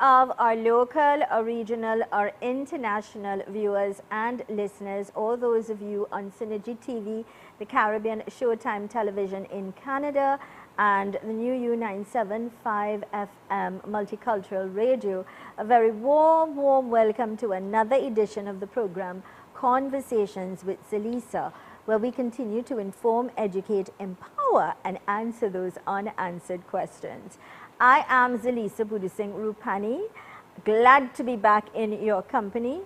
of our local, our regional, our international viewers and listeners, all those of you on Synergy TV, the Caribbean Showtime Television in Canada, and the new U975 FM Multicultural Radio, a very warm welcome to another edition of the program Conversations with Zelisa, where we continue to inform, educate, empower, and answer those unanswered questions. I am Zelisa Budusing Rupani, glad to be back in your company.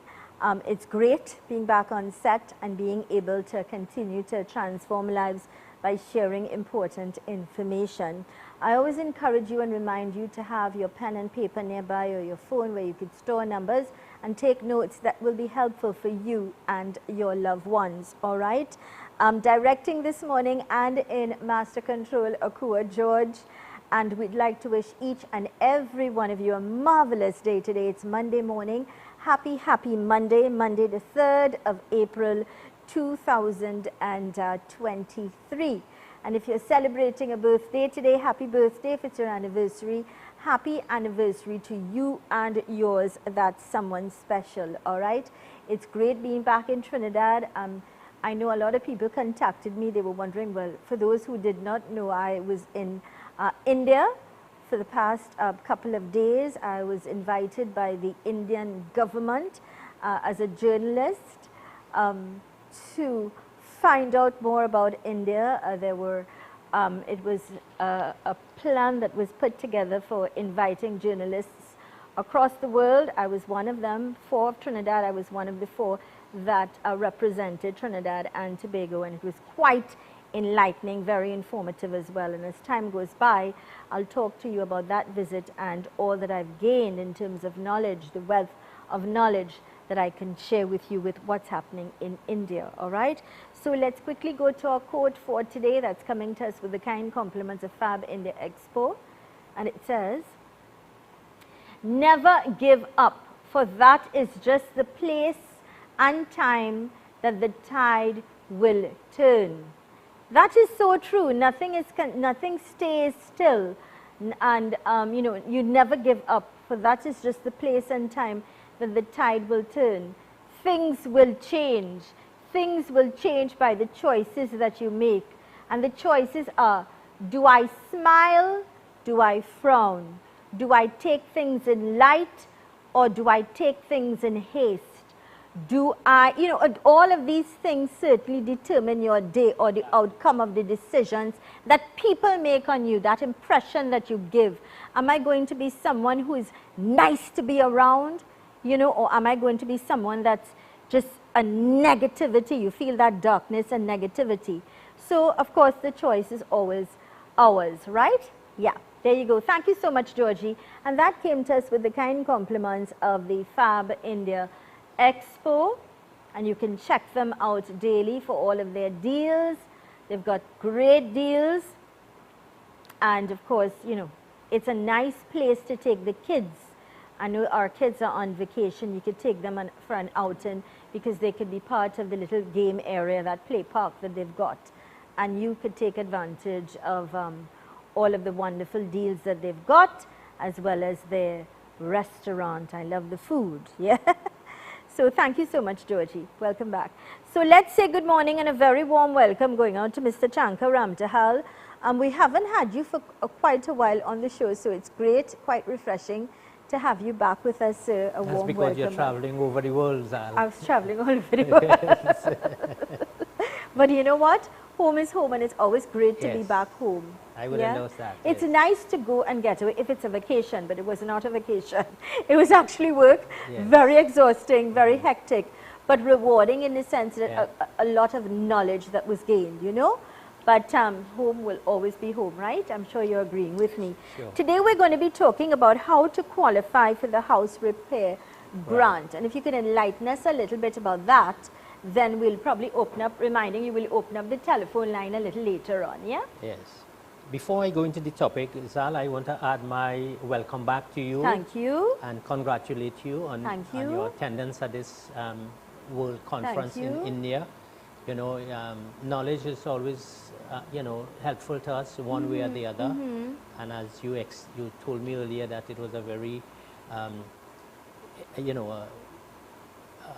It's great being back on set and being able to continue to transform lives by sharing important information. I always encourage you and remind you to have your pen and paper nearby or your phone where you could store numbers and take notes that will be helpful for you and your loved ones, all right? Directing this morning and in Master Control, Akua George. And we'd like to wish each and every one of you a marvelous day today. It's Monday morning. Happy Monday, Monday the 3rd of April, 2023. And if you're celebrating a birthday today, happy birthday. If it's your anniversary, happy anniversary to you and yours. That's someone special, all right? It's great being back in Trinidad. I know a lot of people contacted me. They were wondering, well, for those who did not know, I was in India for the past couple of days. I was invited by the Indian government as a journalist to find out more about India. It was a plan that was put together for inviting journalists across the world. I was one of them. 4 of Trinidad, I was one of the 4 that represented Trinidad and Tobago, and it was quite enlightening, very informative as well. And as time goes by, I'll talk to you about that visit and all that I've gained in terms of knowledge, the wealth of knowledge that I can share with you with what's happening in India, all right? So let's quickly go to our quote for today that's coming to us with the kind compliments of Fab India Expo. And it says, "Never give up, for that is just the place and time that the tide will turn." That is so true. Nothing stays still, and you know, you never give up, for that is just the place and time that the tide will turn. Things will change. Things will change by the choices that you make, and the choices are: do I smile? Do I frown? Do I take things in light, or do I take things in haste? Do I, you know, all of these things certainly determine your day or the outcome of the decisions that people make on you, that impression that you give. Am I going to be someone who is nice to be around, you know, or am I going to be someone that's just a negativity? You feel that darkness and negativity. So, of course, the choice is always ours, right? Yeah, there you go. Thank you so much, Georgie. And that came to us with the kind compliments of the Fab India Expo, and you can check them out daily for all of their deals. They've got great deals, and of course, you know, it's a nice place to take the kids. I know our kids are on vacation. You could take them for an outing because they could be part of the little game area, that play park that they've got, and you could take advantage of all of the wonderful deals that they've got, as well as their restaurant. I love the food. Yeah. So thank you so much, Georgie. Welcome back. So let's say good morning and a very warm welcome going out to Mr. Chanka Ramtahal. We haven't had you for quite a while on the show, so it's great, quite refreshing to have you back with us, sir. A warm welcome. That's because you're traveling over the world, Zal. I was traveling all over the world. But you know what? Home is home, and it's always great to be back home. I would endorse that. It's nice to go and get away if it's a vacation, but it was not a vacation. It was actually work, very exhausting, very hectic, but rewarding in the sense that a lot of knowledge that was gained, you know. But home will always be home, right? I'm sure you're agreeing with me. Sure. Today we're going to be talking about how to qualify for the house repair grant. And if you can enlighten us a little bit about that, then we'll probably open up, reminding you, we'll open up the telephone line a little later on, yeah? Yes. Before I go into the topic, Zal, I want to add my welcome back to you. Thank you. And congratulate you on your attendance at this World Conference in India. You know, knowledge is always, you know, helpful to us one way or the other. And as you told me earlier that it was a very you know,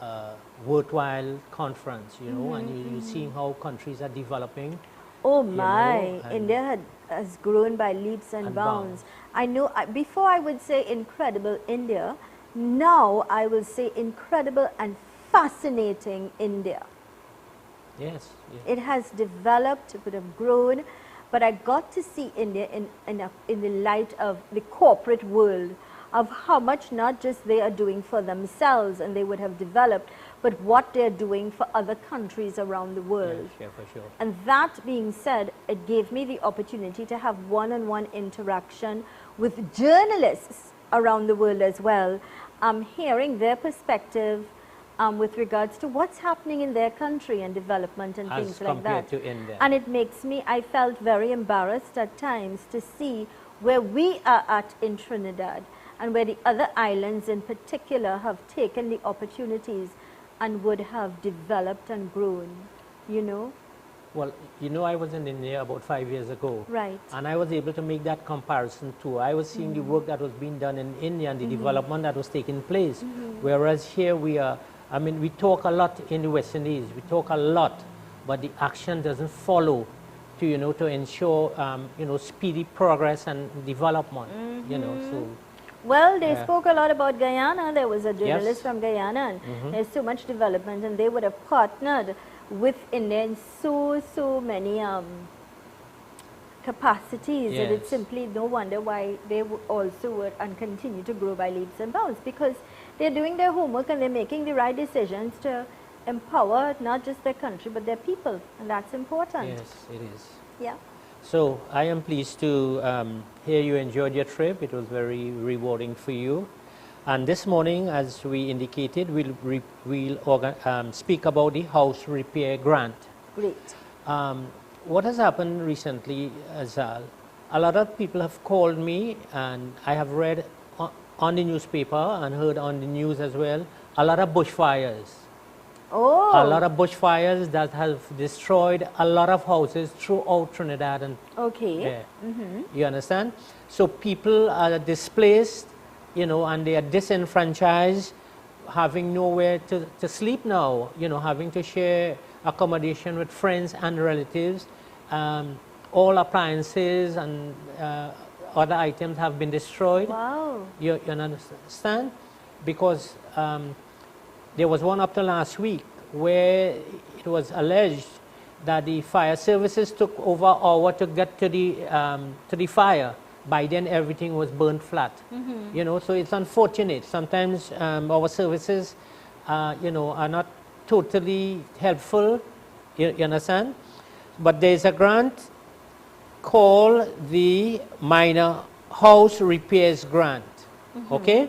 a worthwhile conference, you know, and you're seeing how countries are developing. Oh my, India has grown by leaps and bounds. I know, before I would say incredible India, now I will say incredible and fascinating India. Yes. It has developed, it would have grown, but I got to see India in the light of the corporate world, of how much not just they are doing for themselves and they would have developed, but what they're doing for other countries around the world. Yeah, for sure. And that being said, it gave me the opportunity to have one-on-one interaction with journalists around the world as well, hearing their perspective with regards to what's happening in their country and development and things like that. As compared to India. And it makes me, I felt very embarrassed at times to see where we are at in Trinidad and where the other islands in particular have taken the opportunities and would have developed and grown, you know. Well, you know, I was in India about 5 years ago. Right. And I was able to make that comparison too. I was seeing the work that was being done in India and the development that was taking place. Whereas here we are, I mean, we talk a lot in the West Indies, we talk a lot, but the action doesn't follow to, you know, to ensure, you know, speedy progress and development, you know, so. Well, they spoke a lot about Guyana. There was a journalist from Guyana, and there's so much development, and they would have partnered with India in so many capacities that it's simply no wonder why they also would and continue to grow by leaps and bounds, because they're doing their homework and they're making the right decisions to empower not just their country but their people, and that's important. Yes, it is. Yeah. So I am pleased to hear you enjoyed your trip. It was very rewarding for you. And this morning, as we indicated, we'll speak about the house repair grant. Great. What has happened recently, Azal, a lot of people have called me, and I have read on the newspaper and heard on the news as well, a lot of bushfires. Oh. A lot of bushfires that have destroyed a lot of houses throughout Trinidad and you understand? So people are displaced, you know, and they are disenfranchised, having nowhere to sleep now, you know, having to share accommodation with friends and relatives. All appliances and other items have been destroyed. Wow. You understand? Because there was one up to last week where it was alleged that the fire services took over an hour to get to the fire. By then, everything was burnt flat. You know, so it's unfortunate. Sometimes our services, you know, are not totally helpful. You understand? But there's a grant called the Minor House Repairs Grant. Okay?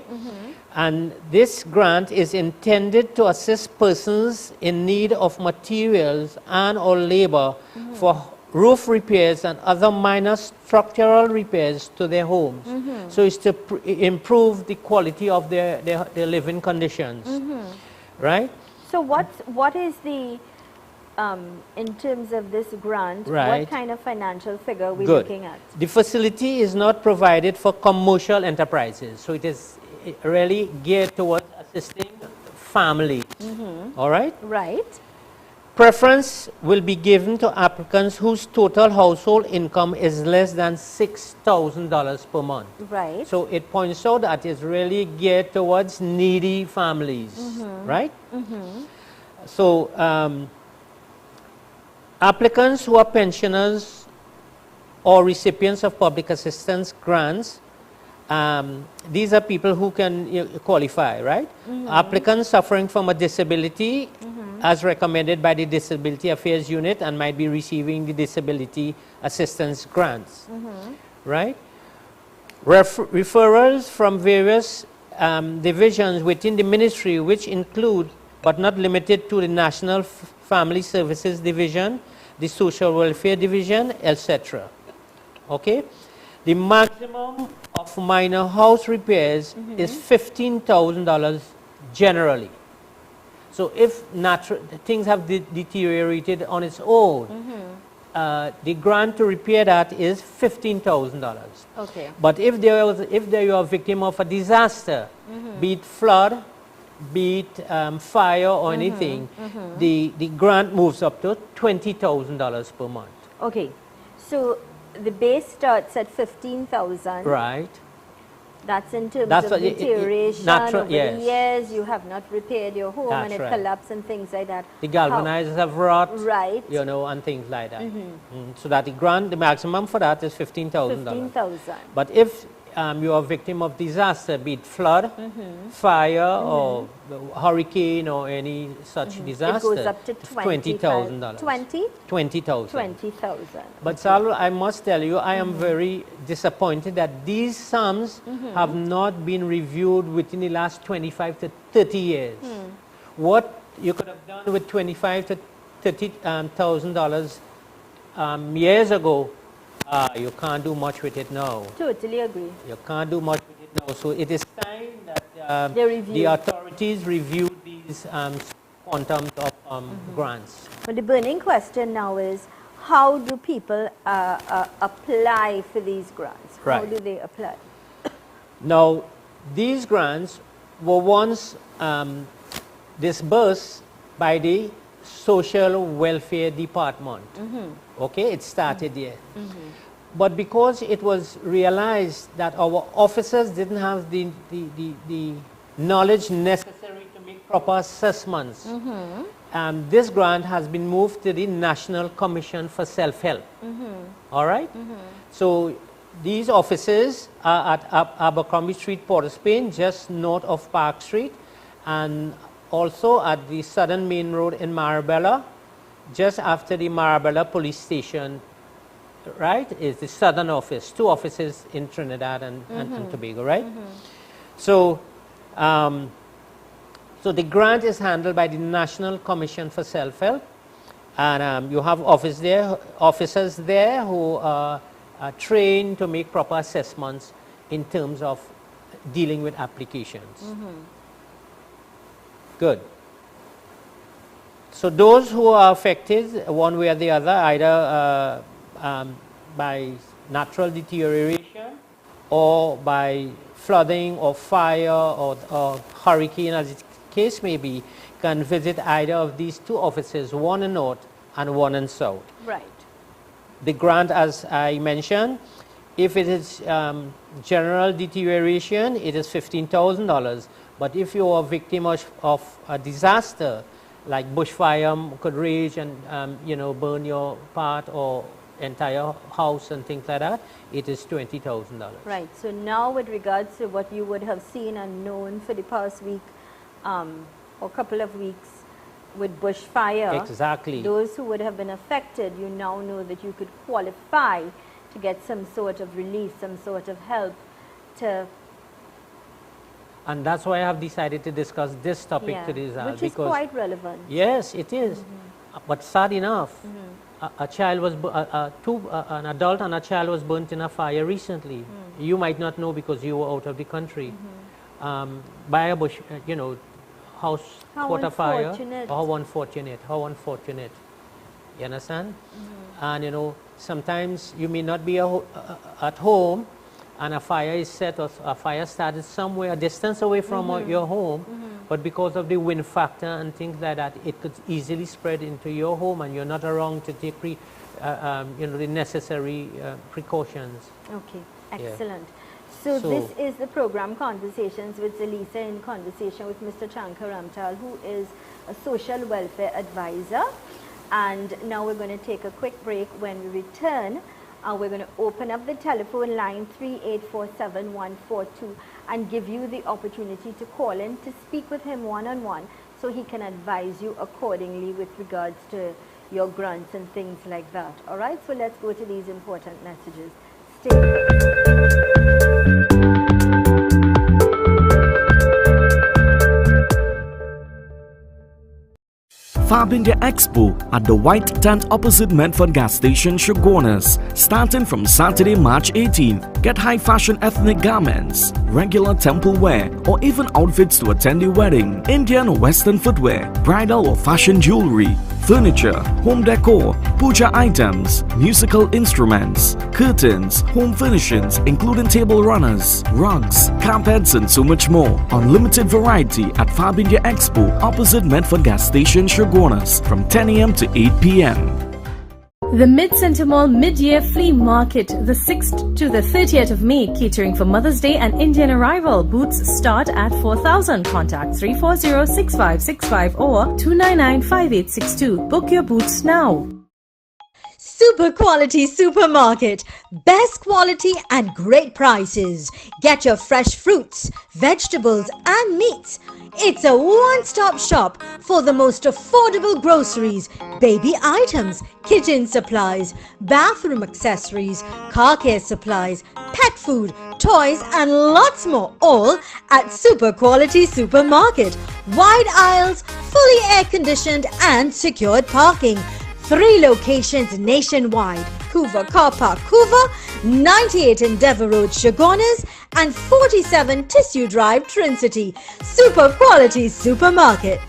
And this grant is intended to assist persons in need of materials and or labor for roof repairs and other minor structural repairs to their homes. So it's to improve the quality of their living conditions. Right? So what is the, in terms of this grant, what kind of financial figure are we looking at? The facility is not provided for commercial enterprises. So it is really geared towards assisting families. All right? Right. Preference will be given to applicants whose total household income is less than $6,000 per month. Right. So it points out that it's really geared towards needy families, right? So applicants who are pensioners or recipients of public assistance grants, these are people who can qualify, right? Applicants suffering from a disability as recommended by the Disability Affairs Unit and might be receiving the disability assistance grants, right? Referrals from various divisions within the ministry, which include but not limited to the National Family Services Division, the Social Welfare Division, etc. Okay? The maximum of minor house repairs is $15,000 generally. So if things have deteriorated on its own, the grant to repair that is $15,000. Okay. But if they are a victim of a disaster, be it flood, be it fire or anything, the grant moves up to $20,000 per month. Okay. So the base starts at 15,000. Right. That's in terms That's of what deterioration natural, over yes. the years. You have not repaired your home That's and it right. collapsed and things like that. The galvanizers have rot, Right. you know, and things like that. So that the grant, the maximum for that is $15,000. 15,000. But if you are a victim of disaster, be it flood, fire, or hurricane, or any such disaster, It goes up to $20,000. 20? 20,000. 20,000. But Sal, I must tell you, I am very disappointed that these sums have not been reviewed within the last 25 to 30 years. What you could have done with $25,000 to $30,000 years ago, you can't do much with it now. Totally agree. You can't do much with it now. So it is time that They review. the authorities review these quantums of grants. But the burning question now is, how do people apply for these grants? How Right. do they apply? Now, these grants were once disbursed by the Social Welfare Department. Okay, it started there. But because it was realized that our officers didn't have the knowledge necessary to make proper assessments, this grant has been moved to the National Commission for Self-Help. All right? So these offices are at Abercrombie Street, Port of Spain, just north of Park Street, and also at the Southern Main Road in Marabella, just after the Marabella Police Station, right, is the Southern office, two offices in Trinidad and Tobago, right? So, so the grant is handled by the National Commission for Self-Help, and you have officers there who are trained to make proper assessments in terms of dealing with applications. Good. So those who are affected one way or the other, either by natural deterioration or by flooding or fire or hurricane, as the case may be, can visit either of these two offices, one in north and one in south. Right. The grant, as I mentioned, if it is general deterioration, it is $15,000. But if you are a victim of a disaster, like bushfire could rage and burn your part or entire house and things like that, it is $20,000. Right. So now, with regards to what you would have seen and known for the past week or couple of weeks with bushfire, exactly, those who would have been affected, you now know that you could qualify to get some sort of relief, some sort of help to. And that's why I have decided to discuss this topic today, which is quite relevant. Yes, it is. But sad enough, a child was, an adult and a child was burnt in a fire recently. You might not know because you were out of the country. By a bush, house quarter fire. How unfortunate, how unfortunate. You understand? And sometimes you may not be at home, and a fire is set or a fire started somewhere a distance away from your home, but because of the wind factor and things like that, it could easily spread into your home, and you're not around to take the necessary precautions. Okay, excellent. So this is the program Conversations with Zelisa, in conversation with Mr. Chanka Ramtahal, who is a social welfare advisor. And now we're going to take a quick break. When we return, we're going to open up the telephone line 3847142 and give you the opportunity to call in to speak with him one-on-one, so he can advise you accordingly with regards to your grants and things like that. All right, so let's go to these important messages. Stay with us. Fab India Expo at the White Tent opposite Medford gas station, Shogunas, starting from Saturday, March 18th. Get high fashion ethnic garments, regular temple wear, or even outfits to attend your wedding. Indian or Western footwear, bridal or fashion jewelry, furniture, home decor, puja items, musical instruments, curtains, home furnishings including table runners, rugs, carpets and so much more. Unlimited variety at Fab India Expo opposite Medford Gas Station, Shogunas from 10 a.m. to 8 p.m. The Mid-Center Mall Mid-Year Flea Market, the 6th to the 30th of May, catering for Mother's Day and Indian arrival. Booths start at 4,000. Contact 340-6565 or 299-5862. Book your booths now. Super quality supermarket. Best quality and great prices. Get your fresh fruits, vegetables and meats. It's a one-stop shop for the most affordable groceries, baby items, kitchen supplies, bathroom accessories, car care supplies, pet food, toys and lots more, all at Super Quality Supermarket. Wide aisles, fully air-conditioned and secured parking. 3 locations nationwide: Couva Car Park, Couva, 98 Endeavour Road, Shogunas, and 47 Tissue Drive, Trinity. Super Quality Supermarket.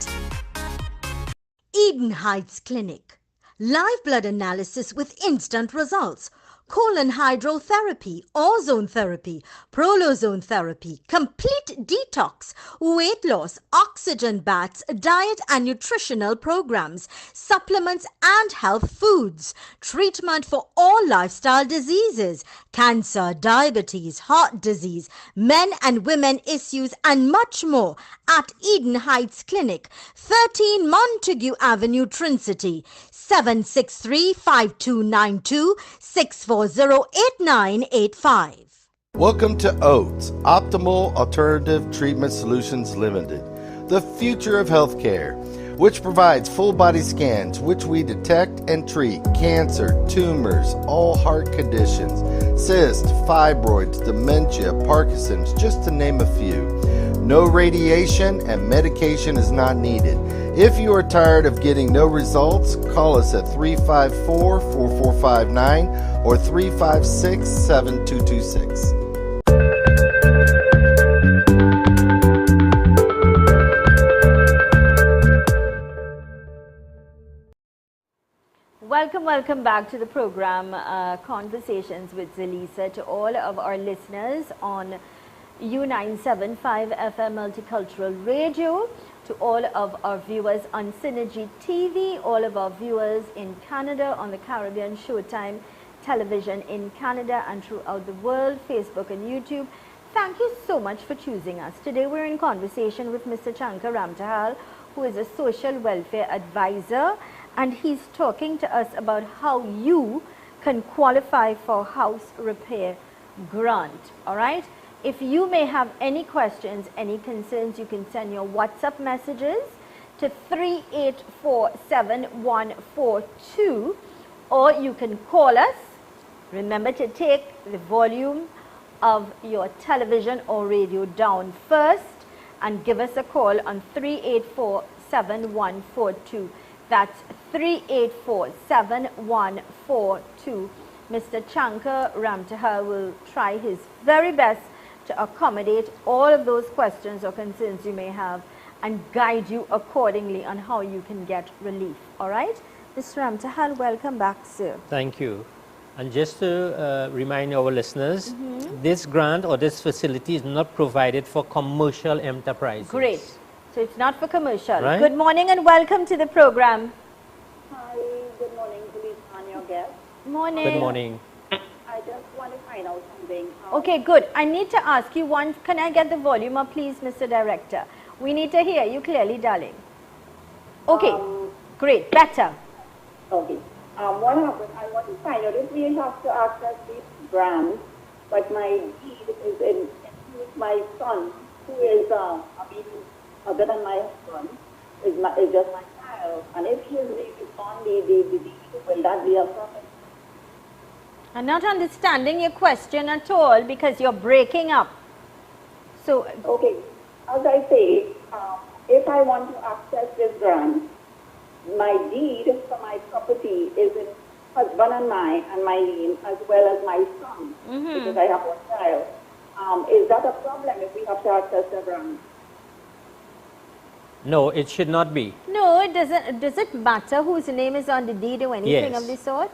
Eden Heights Clinic. Live blood analysis with instant results. Colon hydrotherapy, ozone therapy, prolozone therapy, complete detox, weight loss, oxygen baths, diet and nutritional programs, supplements and health foods, treatment for all lifestyle diseases, cancer, diabetes, heart disease, men and women issues and much more at Eden Heights Clinic, 13 Montague Avenue, Trinity. 763-5292, 640-8985. Welcome to OATS, Optimal Alternative Treatment Solutions Limited, the future of healthcare, which provides full body scans which we detect and treat cancer, tumors, all heart conditions, cysts, fibroids, dementia, Parkinson's, just to name a few. No radiation and medication is not needed. If you are tired of getting no results, call us at 354-4459 or 356-7226. Welcome back to the program, Conversations with Zelisa. To all of our listeners on U975 FM Multicultural Radio, to all of our viewers on Synergy TV, all of our viewers in Canada on the Caribbean Showtime television in Canada and throughout the world, Facebook and YouTube. Thank you so much for choosing us. Today we're in conversation with Mr. Chanka Ramtahal, who is a social welfare advisor, and he's talking to us about how you can qualify for house repair grant. All right? If you may have any questions, any concerns, you can send your WhatsApp messages to 3847142, or you can call us. Remember to take the volume of your television or radio down first and give us a call on 3847142. That's 3847142. Mr. Chanka Ramtahal will try his very best to accommodate all of those questions or concerns you may have and guide you accordingly on how you can get relief. All right? Mr. Ramtahal, welcome back, sir. Thank you. And just to remind our listeners, this grant or this facility is not provided for commercial enterprises. Great. So it's not for commercial. Right. Good morning and welcome to the program. Hi, good morning, Zelisa and your guest. Morning. Good morning. I just want to find out something. Okay, good. I need to ask you one. Can I get the volume up, please, Mr. Director? We need to hear you clearly, darling. Okay, great. Better. Okay. What happened? I want to find out if we have to access this grant, but my deed is in with my son, who is other than my husband, is just my child. And if his name is on the deed, will that be a problem? I'm not understanding your question at all because you're breaking up. So, Okay. As I say, if I want to access this grant, my deed for my property is in husband and my name, as well as my son, because I have one child. Is that a problem if we have to access the grant? No, it should not be. No, it doesn't. Does it matter whose name is on the deed or anything Yes. of the sort?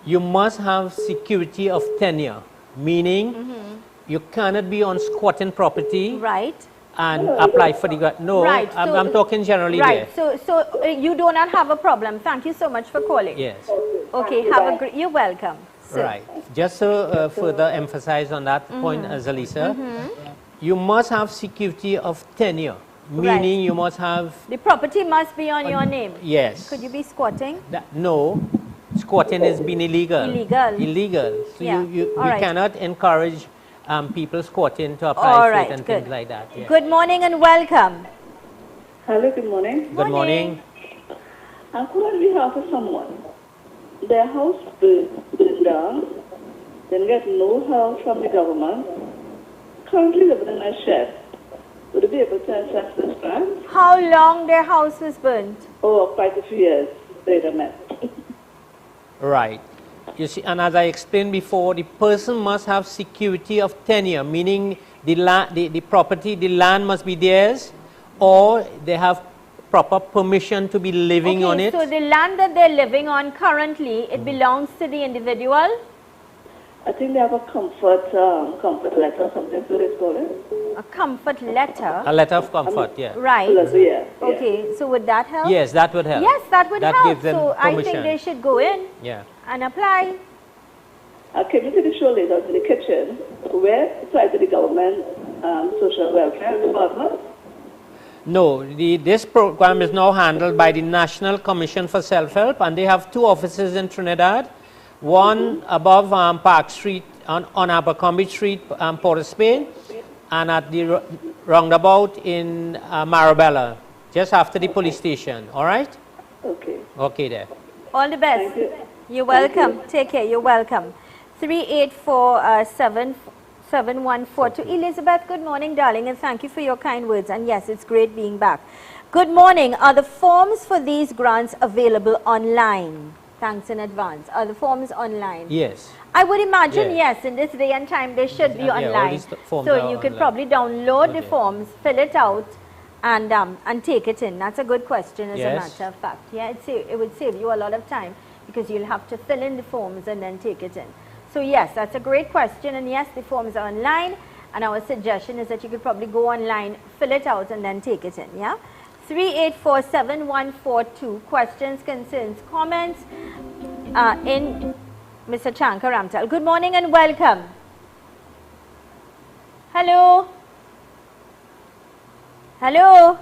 You must have security of tenure, meaning you cannot be on squatting property Right. and apply for the grant. No, Right, I'm talking generally Right. there. So you do not have a problem. Thank you so much for calling. Yes. Okay. Have a great. You're welcome. So, Right. Just to further emphasize on that point, Zelisa, you must have security of tenure, meaning you must have. the property must be on your name. Yes. Could you be squatting? No, squatting has been illegal. Illegal. Illegal. So Yeah. you All right. cannot encourage people squatting to apply All for right. it and Good. things like that. Yeah. Good morning and welcome. Hello, good morning. Good morning. I'm calling on behalf of someone. Their house burned down. Didn't get no help from the government. Currently living in a shed. Would you be able to access this grant? How long their house was burnt? Oh, quite a few years later, met. Right. You see, and as I explained before, the person must have security of tenure, meaning the property, the land must be theirs, or they have proper permission to be living on it. So the land that they're living on currently, it belongs to the individual? I think they have a comfort letter or something to this call it. A comfort letter? A letter of comfort, yeah. Right. Yeah. Okay, so would that help? Yes, that would help. Yes, that would That help. gives them So I think permission. they should go in Yeah. and apply. Came into the show later to the kitchen where applied to the government social welfare department. No, this program is now handled by the National Commission for Self-Help, and they have two offices in Trinidad. One above Park Street, on Abercrombie Street, Port of Spain, and at the roundabout in Marabella, just after the police station. All right? Okay. Okay, there. All the best. Thank you. You're welcome. Take care. You're welcome. 384-7142. Elizabeth, good morning, darling, and thank you for your kind words. And yes, it's great being back. Good morning. Are the forms for these grants available online? Thanks in advance. Are the forms online? Yes. I would imagine, Yeah. yes, in this day and time, they should be Yeah, all online. these forms So are you could online. probably download the Okay. forms, fill it out, and take it in. That's a good question, as a Yes. matter of fact. Yeah, it would save you a lot of time because you'll have to fill in the forms and then take it in. So yes, that's a great question, and yes, the forms are online, and our suggestion is that you could probably go online, fill it out, and then take it in, yeah? 384-7142, questions, concerns, comments in Mr. Chanka Ramtahal. Good morning and welcome. Hello? Hello?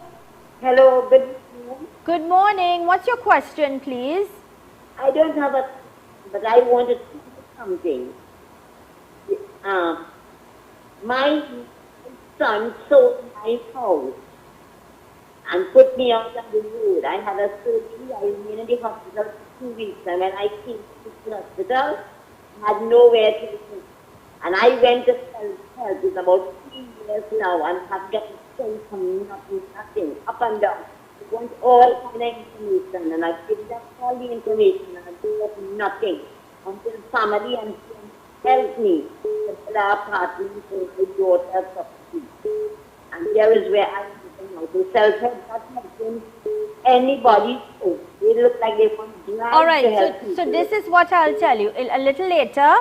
Hello, good morning. Good morning. What's your question, please? I don't have a, but I wanted to do something. My son sold my house and put me out on the road. I had a surgery. I remained in the hospital for 2 weeks, and when I came to the hospital, I had nowhere to live. And I went to self-help. It's about 3 years now, and have gotten straight from nothing, up and down. I want all kind of information, and I've given them all the information, and I got nothing until family and friends helped me to build an apartment for my daughter's property. And here is where I'm looking now. To self-help, not helping anybody. They look like they want to drive All right, to help so people. this is what I'll tell you. A little later,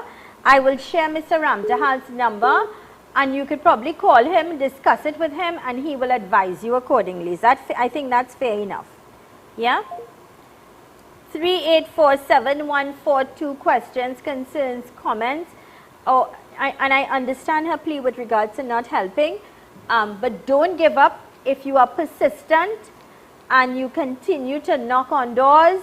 I will share Mr. Ramtahal's number, and you could probably call him, discuss it with him, and he will advise you accordingly. Is that I think that's fair enough. Yeah? 384-7142, questions, concerns, comments. Oh, and I understand her plea with regards to not helping, but don't give up. If you are persistent and you continue to knock on doors,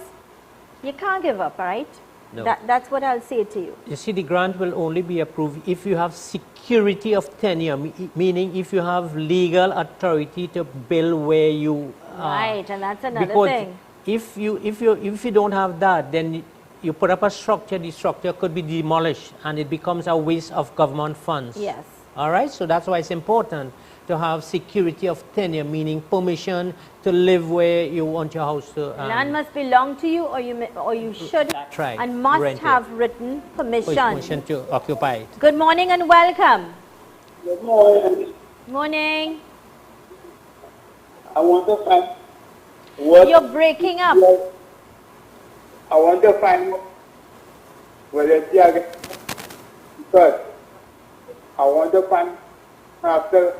you can't give up, all right? No. That's what I'll say to you. You see, the grant will only be approved if you have security of tenure, meaning if you have legal authority to build where you are. Right, and that's another Because thing. if you don't have that, then you put up a structure, the structure could be demolished, and it becomes a waste of government funds. Yes. All right, so that's why it's important to have security of tenure, meaning permission to live where you want your house to. Land must belong to you, or you should That's right. and must Rent it. have written permission. Permission to occupy it. Good morning and welcome. Good morning. Morning. I want to find what You're breaking up. I want to find whether they are because I want to find after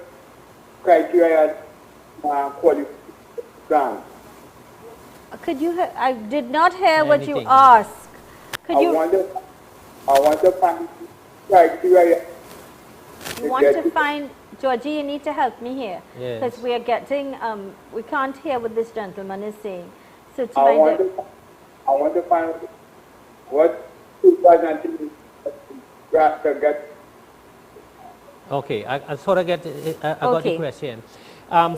criteria qualification. Could you? I did not hear what you Anything. asked. Could I you? want to find criteria. You want to find, Georgie, you need to help me here. Yes. Because we are getting, we can't hear what this gentleman is saying. So to I find want to find what 2019 to get. Okay, I sort of get, I got Okay. the question.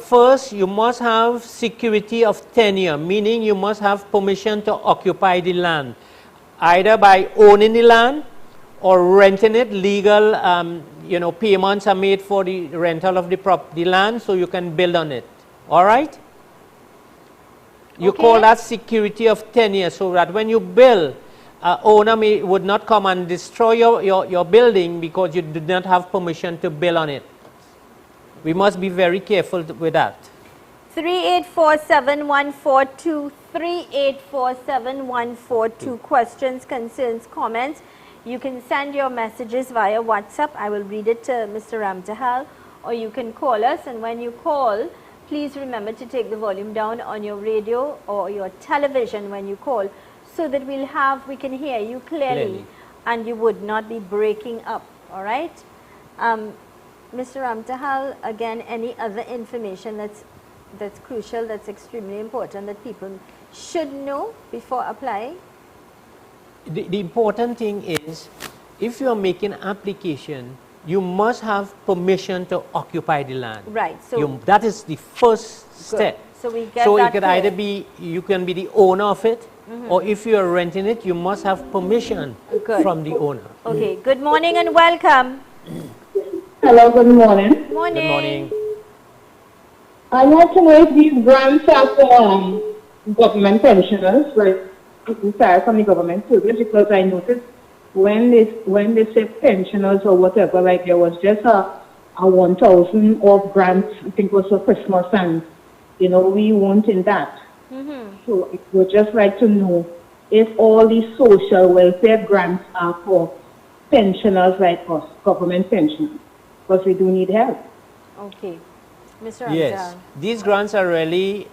First, you must have security of tenure, meaning you must have permission to occupy the land, either by owning the land or renting it. Legal, payments are made for the rental of the land, so you can build on it. All right? You Okay. call that security of tenure, so that when you build, owner would not come and destroy your building because you did not have permission to build on it. We must be very careful with that. 3847-142, 3847-142. Questions, concerns, comments. You can send your messages via WhatsApp. I will read it to Mr. Ramtahal, or you can call us. And when you call, please remember to take the volume down on your radio or your television when you call, so that we can hear you clearly, and you would not be breaking up. All right? Mr. Ramtahal, again, any other information that's crucial, that's extremely important, that people should know before applying? The important thing is, if you are making an application, you must have permission to occupy the land. Right. So That is the first step. So we get So that it could clear. either be, you can be the owner of it, or if you are renting it, you must have permission Good. from the owner. Okay. Good morning and welcome. Hello, good morning. Morning. Good morning. I want to know if these grants are for government pensioners, like retired from the government service, because I noticed when they say pensioners or whatever, like there was just a 1,000 off grant, I think it was for Christmas, and we weren't in that. So I would just like to know if all these social welfare grants are for pensioners like us, government pensioners, because we do need help. Okay. Mr. Yes, Ramtahal. these grants are really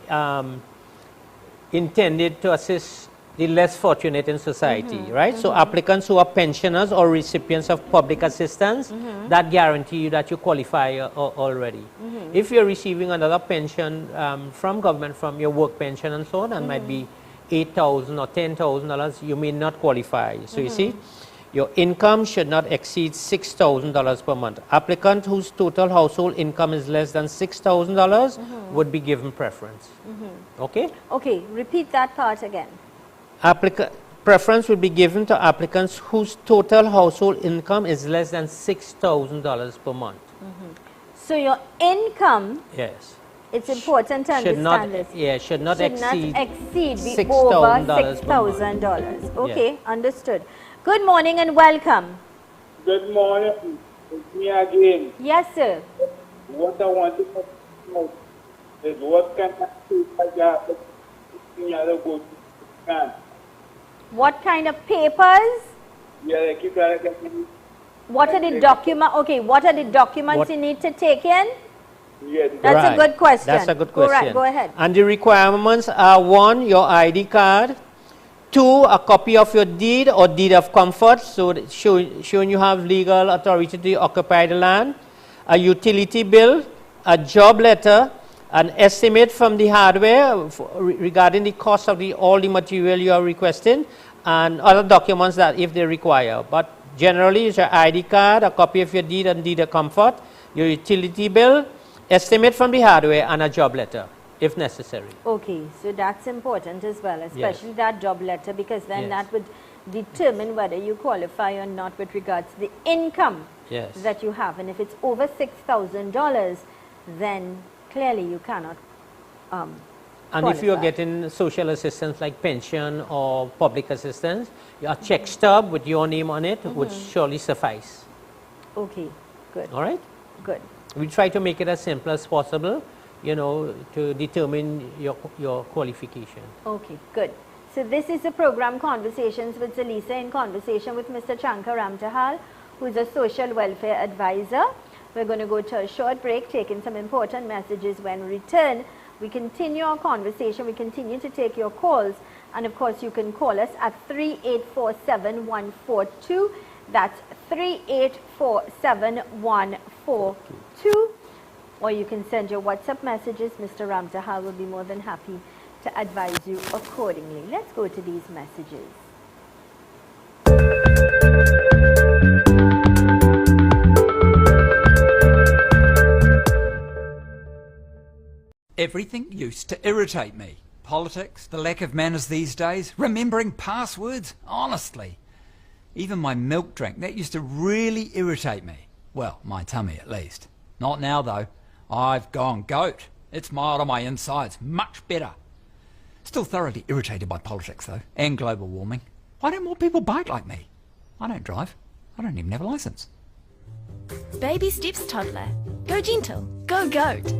intended to assist the less fortunate in society, right? So applicants who are pensioners or recipients of public assistance, that guarantee you that you qualify already. If you're receiving another pension from government, from your work pension and so on, and might be $8,000 or $10,000, you may not qualify. So you see, your income should not exceed $6,000 per month. Applicant whose total household income is less than $6,000 would be given preference. Okay? Okay. Repeat that part again. Preference will be given to applicants whose total household income is less than $6,000 per month. So your income, Yes. it's important to Should not, understand this. yeah, should not exceed be over $6,000 per month. $6,000. Okay, understood. Good morning and welcome. Good morning. It's me again. Yes, sir. What I want to know is what kind of people What kind of papers? Yeah, like you gotta get me. What are the document? Okay, what are the documents What- you need to take in? Yeah, That's a good question. That's a good All question. right, go ahead. And the requirements are: 1, your ID card; 2, a copy of your deed or deed of comfort, so that showing you have legal authority to occupy the land; a utility bill; a job letter; an estimate from the hardware regarding the cost of all the material you are requesting, and other documents that if they require. But generally, it's your ID card, a copy of your deed and deed of comfort, your utility bill, estimate from the hardware, and a job letter, if necessary. Okay, so that's important as well, especially that job letter, because then Yes. that would determine whether you qualify or not with regards to the income Yes. that you have. And if it's over $6,000, then clearly you cannot And if you're qualify. getting social assistance like pension or public assistance, a check stub with your name on it would surely suffice. Okay, good, All right? good. We try to make it as simple as possible, you know, to determine your qualification. Okay, good. So this is the program Conversations with Zelisa, in conversation with Mr. Chanka Ramtahal, who is a social welfare advisor. We're going to go to a short break, taking some important messages. When we return, we continue our conversation. We continue to take your calls. And of course, you can call us at 3847142. That's 3847142. Or you can send your WhatsApp messages. Mr. Ramtahal will be more than happy to advise you accordingly. Let's go to these messages. Everything used to irritate me. Politics, the lack of manners these days, remembering passwords, honestly. Even my milk drink, that used to really irritate me. Well, my tummy at least. Not now though. I've gone goat. It's mild on my insides, much better. Still thoroughly irritated by politics though, and global warming. Why don't more people bike like me? I don't drive. I don't even have a licence. Baby steps, toddler. Go gentle. Go goat.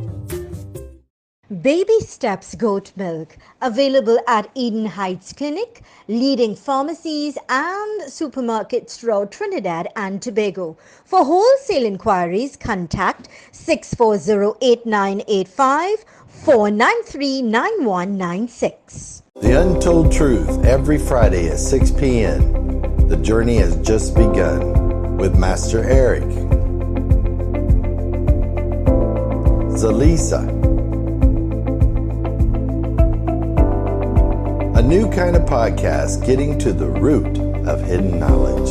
Baby Steps Goat Milk, available at Eden Heights Clinic, leading pharmacies and supermarkets throughout Trinidad and Tobago. For wholesale inquiries, contact 640-8985 493-9196. The Untold Truth, every Friday at 6 p.m. The journey has just begun with Master Eric. Zelisa. A new kind of podcast getting to the root of hidden knowledge.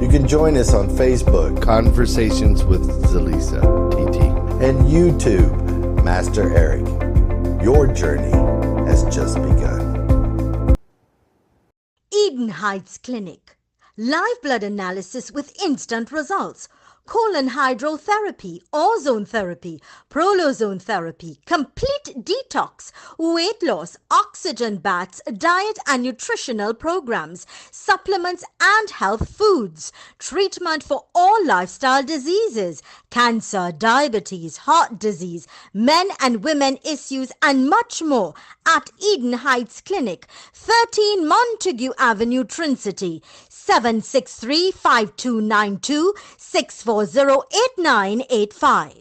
You can join us on Facebook, Conversations with Zelisa, TT, and YouTube, Master Eric. Your journey has just begun. Eden Heights Clinic. Live blood analysis with instant results. Colon hydrotherapy, ozone therapy, prolozone therapy, complete detox, weight loss, oxygen baths, diet and nutritional programs, supplements and health foods, treatment for all lifestyle diseases, cancer, diabetes, heart disease, men and women issues and much more at Eden Heights Clinic, 13 Montague Avenue, Trincity, 763-5292, 640-8985.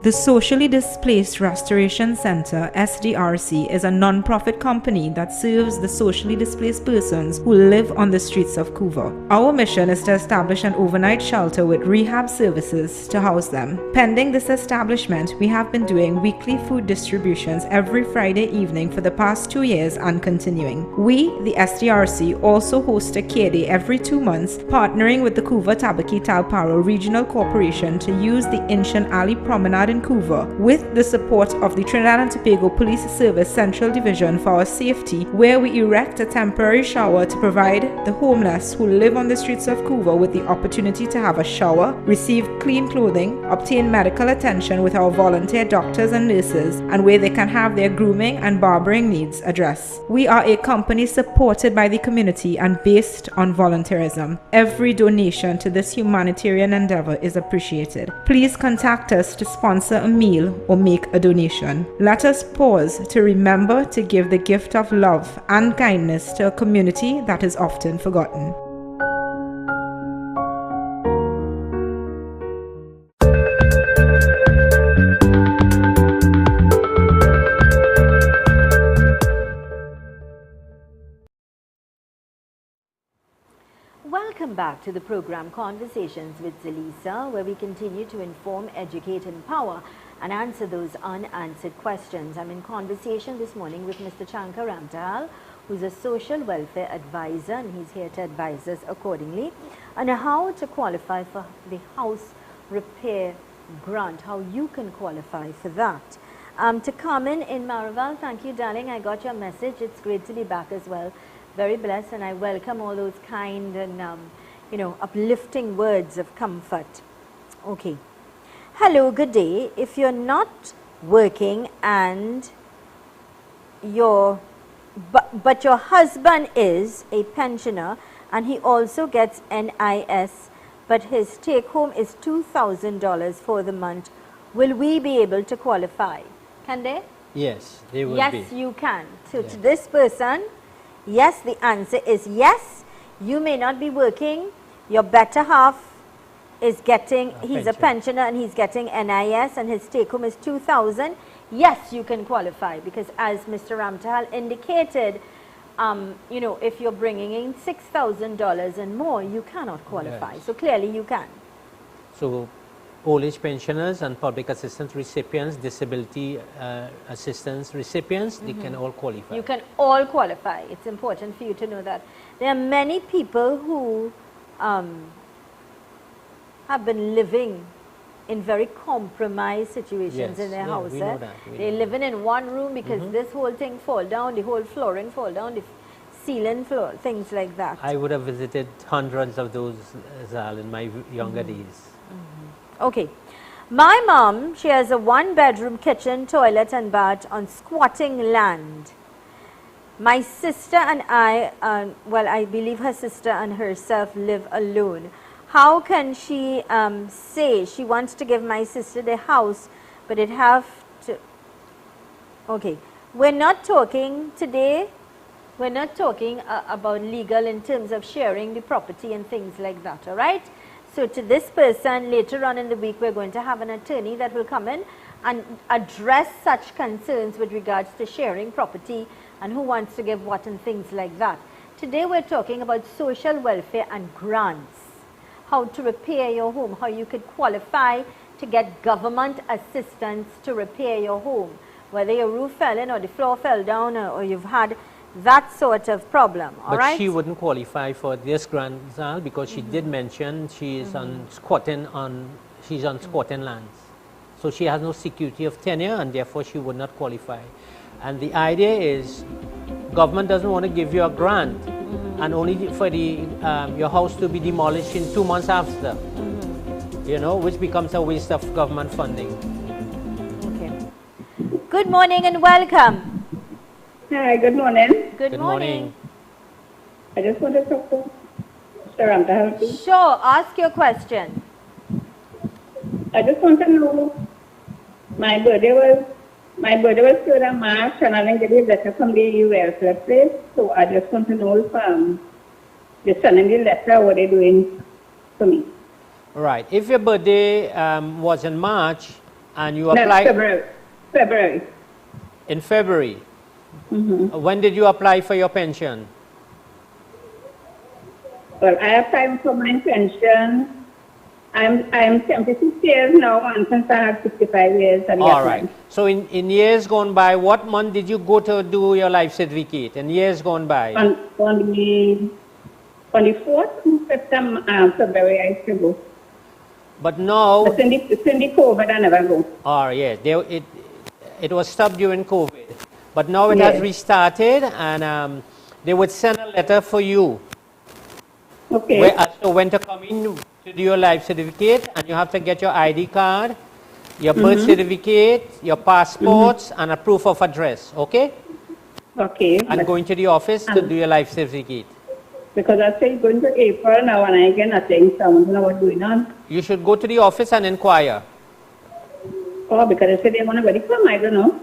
The Socially Displaced Restoration Center, SDRC, is a non-profit company that serves the socially displaced persons who live on the streets of Couva. Our mission is to establish an overnight shelter with rehab services to house them. Pending this establishment, we have been doing weekly food distributions every Friday evening for the past 2 years and continuing. We, the SDRC, also host a care day every 2 months, partnering with the Couva Tabaki Talparo Regional Corporation to use the Ancient Alley Promenade in Couva with the support of the Trinidad and Tobago Police Service Central Division for our safety, where we erect a temporary shower to provide the homeless who live on the streets of Couva with the opportunity to have a shower, receive clean clothing, obtain medical attention with our volunteer doctors and nurses, and where they can have their grooming and barbering needs addressed. We are a company supported by the community and based on volunteerism. Every donation to this humanitarian endeavor is appreciated. Please contact us to sponsor a meal or make a donation. Let us pause to remember to give the gift of love and kindness to a community that is often forgotten. Welcome back to the program Conversations with Zelisa, where we continue to inform, educate, empower, and answer those unanswered questions. I'm in conversation this morning with Mr. Chanka Ramtahal, who's a social welfare advisor, and he's here to advise us accordingly on how to qualify for the house repair grant, how you can qualify for that. To Carmen in Maraval, thank you, darling. I got your message. It's great to be back as well. Very blessed, and I welcome all those kind and uplifting words of comfort. Okay. Hello, good day. If you're not working and but your husband is a pensioner and he also gets NIS, but his take home is $2,000 for the month, will we be able to qualify? Can they? Yes, they will be. Yes, you can. So to this person, yes, the answer is yes. You may not be working. Your better half is getting, he's a pensioner and he's getting NIS and his take home is 2,000. Yes, you can qualify, because as Mr. Ramtahal indicated, if you're bringing in $6,000 and more, you cannot qualify. Yes. So clearly you can. So old age pensioners and public assistance recipients, disability assistance recipients, they can all qualify. You can all qualify. It's important for you to know that. There are many people who have been living in very compromised situations in their house. They're living in one room because this whole thing fall down, the whole flooring fall down, the ceiling floor, things like that. I would have visited hundreds of those, Zal, in my younger days. Okay. My mom, she has a 1-bedroom kitchen, toilet and bath on squatting land. My sister and I, I believe her sister and herself live alone. How can she say she wants to give my sister the house, but it have to... Okay, we're not talking today, we're not talking about legal in terms of sharing the property and things like that, all right? So to this person, later on in the week, we're going to have an attorney that will come in and address such concerns with regards to sharing property and who wants to give what and things like that. Today we're talking about social welfare and grants. How to repair your home, how you could qualify to get government assistance to repair your home, whether your roof fell in or the floor fell down or you've had that sort of problem, all right? But she wouldn't qualify for this grant, Zal, because she did mention she is she's on squatting lands. So she has no security of tenure and therefore she would not qualify. And the idea is government doesn't want to give you a grant and only for your house to be demolished in 2 months after, which becomes a waste of government funding. Okay. Good morning and welcome. Hi, good morning. Good morning. I just want to talk to Mr. Ramtahal, please. Sure, ask your question. I just want to know, my birthday was 3rd of March and I didn't get a letter from the welfare place, so I just want to know if they're sending the letter, what they're doing for me. Right. If your birthday was in March and you applied... February. In February? When did you apply for your pension? Well, I applied for my pension. I'm 76 years now, and since I have 65 years. All right. So in years gone by, what month did you go to do your life certificate? In years gone by? On the 4th of September, February, I used to go. But now... But since the COVID, I never go. Oh, yeah. It was stopped during COVID. But now it has restarted, and they would send a letter for you. Okay. So when to come in to do your life certificate, and you have to get your ID card, your birth certificate, your passports, and a proof of address, okay? Okay. And going to the office to do your life certificate. Because I say going to April now and I get nothing, so I want to know what's going on. You should go to the office and inquire. Oh, because I said they want to verify, I don't know.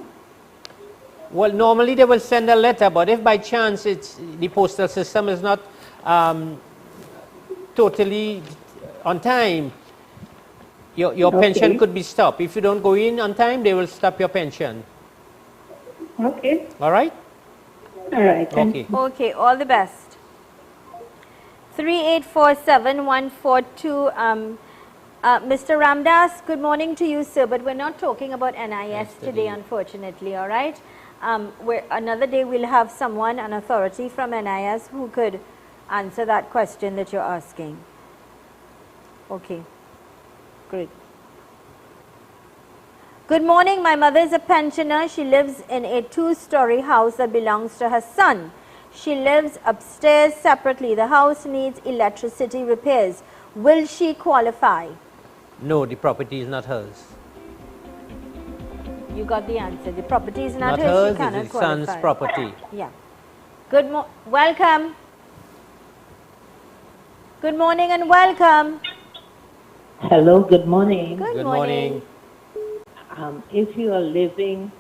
Well, normally they will send a letter, but if by chance the postal system is not totally on time, your pension could be stopped. If you don't go in on time, they will stop your pension. Okay. All right? All right. Okay. Okay, all the best. 3847142. Mr. Ramdas, good morning to you, sir, but we're not talking about NIS today, unfortunately, all right? Another day we'll have someone, an authority from NIS who could answer that question that you're asking. Okay, great. Good morning, my mother is a pensioner. She lives in a 2-story house that belongs to her son. She lives upstairs separately. The house needs electricity repairs. Will she qualify? No, the property is not hers. You got the answer. The property is Not not hers. hers, She cannot it's his son's qualify. property. Yeah. Welcome. Good morning and welcome. Hello, good morning. Good morning. If you are living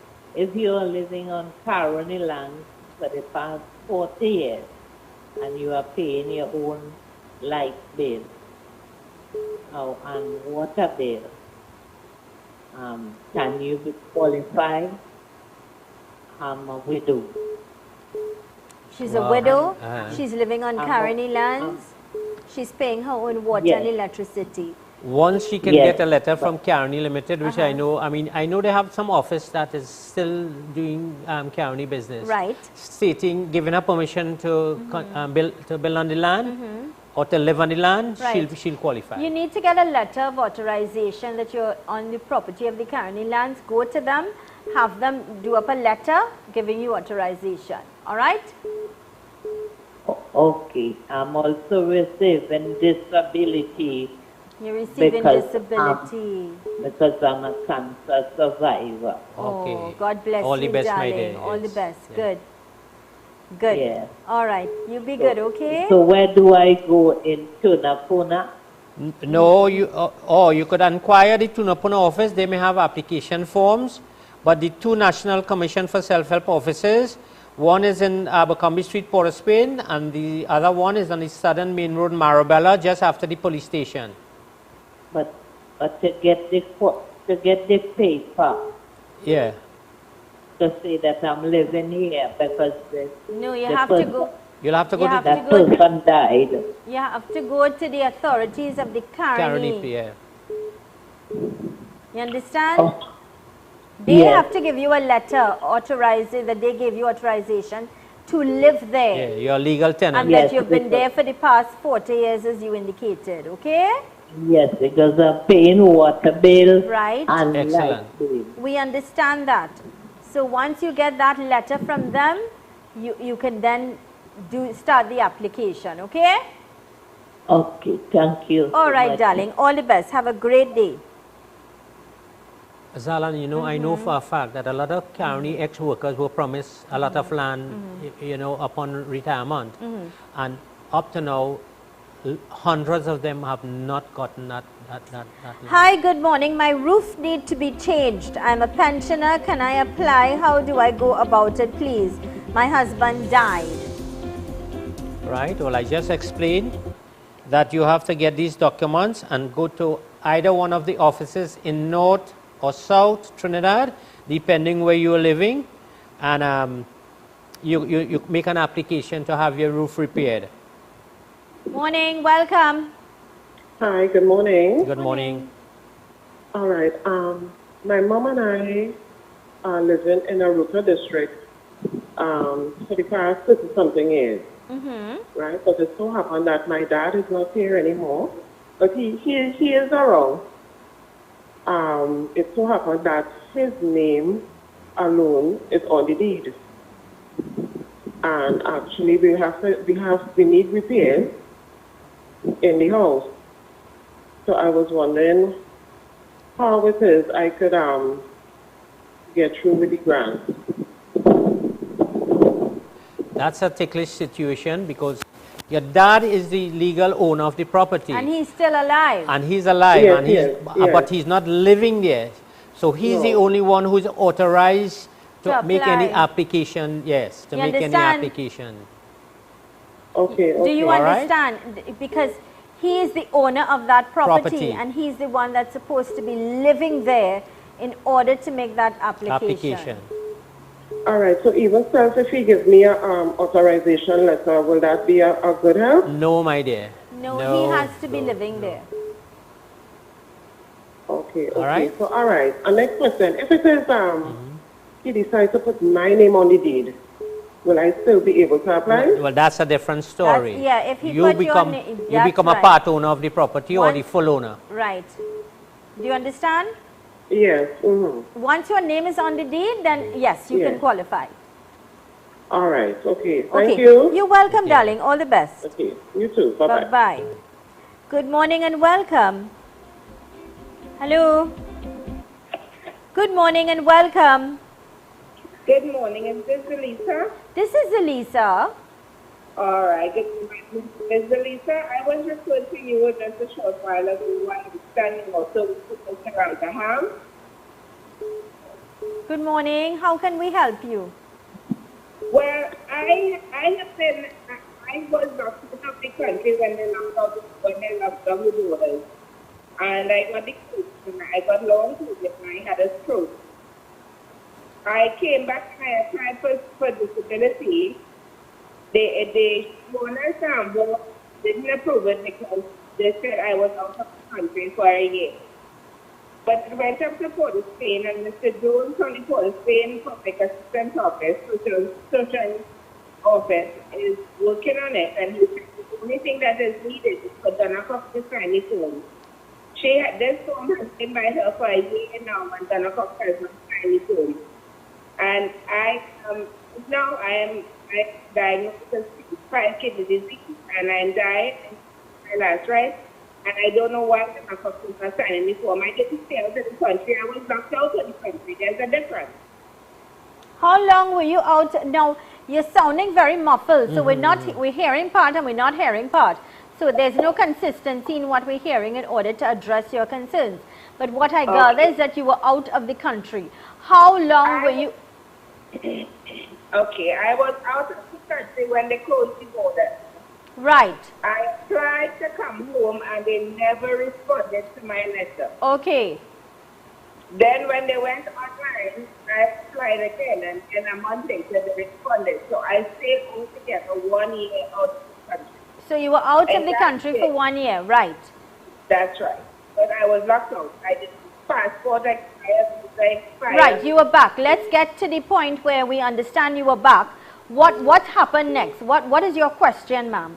on Caroni land for the past 40 years and you are paying your own light bill and water bill, can you be qualified? I'm a widow. She's a widow. Uh-huh. She's living on Caroni lands. She's paying her own water Yes. and electricity. Once she can Yes, get a letter from Caroni Limited, which I know, I know they have some office that is still doing Caroni business. Right. Stating, giving her permission to build on the land or to live on the land, Right. she'll qualify. You need to get a letter of authorization that you're on the property of the Caroni lands. Go to them, have them do up a letter giving you authorization. All right? Okay, I'm also receiving disability You're receiving because, disability. because I'm a cancer survivor. Okay. Oh, God bless All the you, best, my darling. dear. All the Yes. best. Yeah. Good. Good. Yeah. All right. You be good, okay? So where do I go in Tunapuna? No, you could inquire the Tunapuna office. They may have application forms, but the two National Commission for Self-Help offices, one is in Abercrombie Street, Port of Spain, and the other one is on the Southern Main Road, Marabella, just after the police station. But to get the paper Yeah. to say that I'm living here because No, you the have to person- go. You'll have to go You to have that to go. person died. You have to go to the authorities of the Caroni, Caroni. yeah. You understand? Oh, They yes. have to give you a letter authorizing that they gave you authorization to live Yeah, there. your legal tenant. And Yes, that you've been because- there for the past 40 years as you indicated, okay? Yes, because I'm paying water bill Right. and Excellent. light bill. We understand that. So once you get that letter from them, you can then start the application, okay? Okay, thank you. All so right, much. darling. All the best. Have a great day. Zalan, I know for a fact that a lot of Caroni ex-workers were promised a lot of land, upon retirement. And up to now, hundreds of them have not gotten that land. Hi, good morning. My roof need to be changed. I'm a pensioner. Can I apply? How do I go about it, please? My husband died. Right? Well, I just explained that you have to get these documents and go to either one of the offices in North or South Trinidad, depending where you are living, and you make an application to have your roof repaired. Morning. Welcome. Hi, good morning. Good morning. All right. My mom and I are living in a Ruka district for the past 50-something years. Right? But it so happened that my dad is not here anymore, but he is around. It so happened that his name alone is on the deed. And actually we need repairs in the house. So I was wondering how it is I could get through with the grant. That's a ticklish situation because your dad is the legal owner of the property. And he's still alive. And he's alive, Yes, and yes, yes. but he's not living there. So he's the only one who's authorized to To make any apply. application. Yes, to You make any understand? application. Okay. Do you All right. understand? Because he is the owner of that property, Property. and he's the one that's supposed to be living there in order to make that application. All right. So even self, if he gives me a authorization letter, will that be a good help? No, my dear. No, he has to be living there. Okay. All right. So all right. And next question: if it is he decides to put my name on the deed, will I still be able to apply? Well, that's a different story. Yeah, if he you put become your name, you become a part owner of the property or the full owner. Right. Do you understand? Yes. Once your name is on the deed, then yes, you can Yes. qualify. All right. Okay. Okay. Thank you. You're welcome, darling. All the best. Okay. You too. Bye-bye. Bye-bye. Good morning and welcome. Hello. Good morning and welcome. Good morning. Is this Zelisa? This is Zelisa. All right. Good morning, Ms. Zelisa. I was referred to you just a short while ago. I understand you also with Mr. Ramtahal. Good morning. How can we help you? Well, I was locked out of the country when they locked down the borders. And I got the COVID, I got long COVID, and I had a stroke. I came back and I applied for disability. The owner sample didn't approve it because they said I was out of the country for a year. But I went up to Port of Spain, and Mr. Jones from the Port of Spain Public Assistance Office, social office, is working on it, and he said the only thing that is needed is for Donna Cox to sign the form. This form has been by her for a year now, and Donna Cox has not signed the form. And I am diagnosed with chronic kidney disease, and I'm dying in my last right. And I don't know why Donna Cox is not signing the form. I get to stay out of the country. I was locked out of the country. There's a difference. How long were you out? Now, you're sounding very muffled, so we're hearing part and we're not hearing part. So there's no consistency in what we're hearing in order to address your concerns. But what I gather is that you were out of the country. How long were you? Okay, I was out of the country when they closed the border. Right. I tried to come home and they never responded to my letter. Okay. Then when they went online, I applied again, and then a month later they responded. So I stayed altogether 1 year out of the country. So you were out of the country for 1 year, right? That's right. But I was locked out. I didn't passport expired. Right, you were back. Let's get to the point where we understand you were back. What happened next? What is your question, ma'am?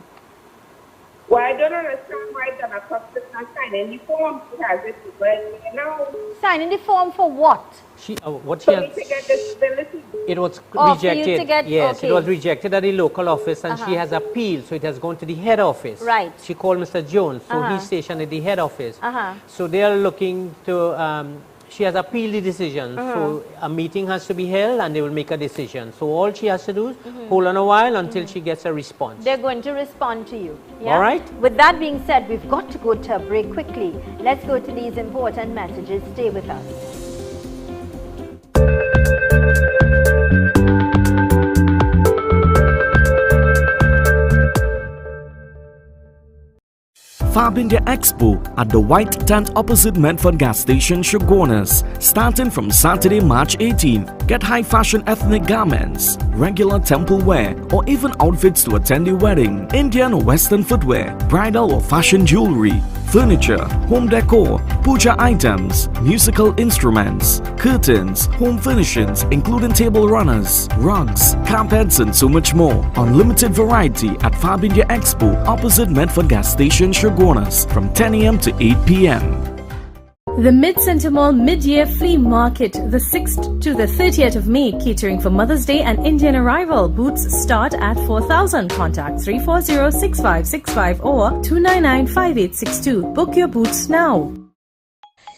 Well, I don't understand why Donna Cox is not signing the form. She has it, but you know. Signing the form for what? To get disability. It was for rejected. you to get, yes, okay. it was rejected at the local office, and she has appealed, so it has gone to the head office. Right. She called Mr. Jones, so he's stationed at the head office. So they are looking to. She has appealed the decision, so a meeting has to be held, and they will make a decision. So all she has to do is hold on a while until she gets a response. They're going to respond to you. Yeah? All right. With that being said, we've got to go to a break quickly. Let's go to these important messages. Stay with us. Fab India Expo at the White Tent opposite Medford Gas Station, Shogunas, starting from Saturday, March 18th. Get high fashion ethnic garments, regular temple wear, or even outfits to attend a wedding, Indian or Western footwear, bridal or fashion jewelry, furniture, home decor, puja items, musical instruments, curtains, home furnishings including table runners, rugs, carpets and so much more. Unlimited variety at Fab India Expo opposite Medford Gas Station, Shogunas from 10 a.m. to 8 p.m. The Mid-Center Mall Mid-Year Flea Market, the 6th to the 30th of May, catering for Mother's Day and Indian arrival. Boots start at 4,000. Contact 340-6565 or 299-5862. Book your boots now.